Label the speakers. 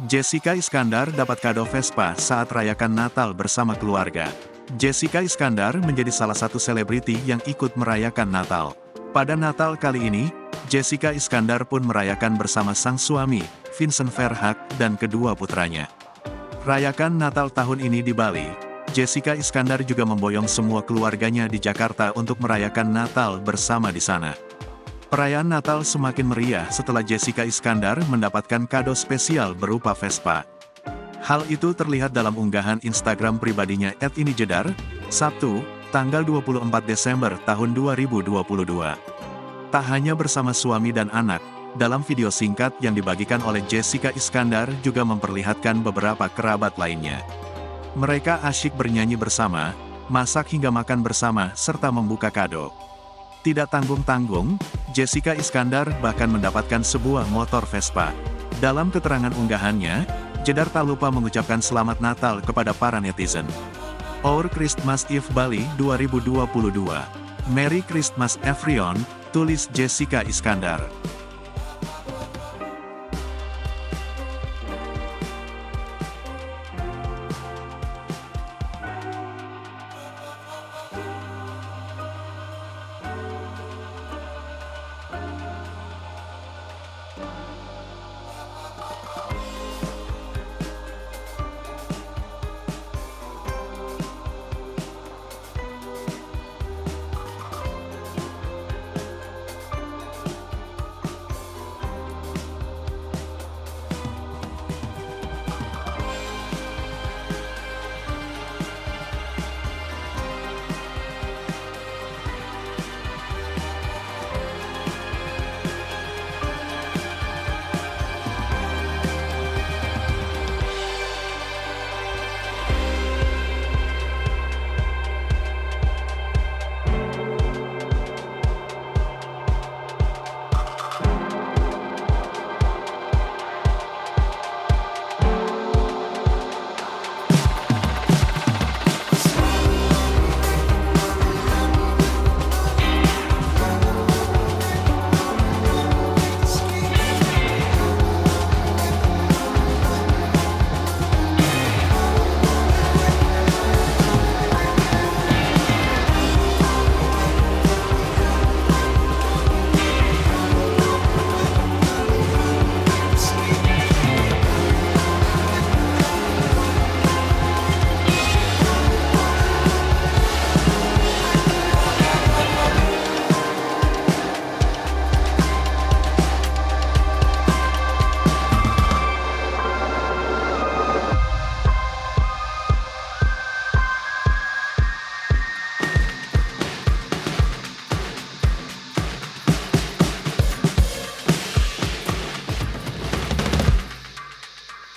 Speaker 1: Jessica Iskandar dapat kado Vespa saat rayakan Natal bersama keluarga. Jessica Iskandar menjadi salah satu selebriti yang ikut merayakan Natal. Pada Natal kali ini, Jessica Iskandar pun merayakan bersama sang suami, Vincent Verhaeghe, dan kedua putranya. Rayakan Natal tahun ini di Bali, Jessica Iskandar juga memboyong semua keluarganya di Jakarta untuk merayakan Natal bersama di sana. Perayaan Natal semakin meriah setelah Jessica Iskandar mendapatkan kado spesial berupa Vespa. Hal itu terlihat dalam unggahan Instagram pribadinya @inijedar, Sabtu, tanggal 24 Desember tahun 2022. Tak hanya bersama suami dan anak, dalam video singkat yang dibagikan oleh Jessica Iskandar juga memperlihatkan beberapa kerabat lainnya. Mereka asyik bernyanyi bersama, masak hingga makan bersama, serta membuka kado. Tidak tanggung-tanggung, Jessica Iskandar bahkan mendapatkan sebuah motor Vespa. Dalam keterangan unggahannya, Jedar tak lupa mengucapkan selamat Natal kepada para netizen. Our Christmas Eve Bali 2022. Merry Christmas everyone, tulis Jessica Iskandar.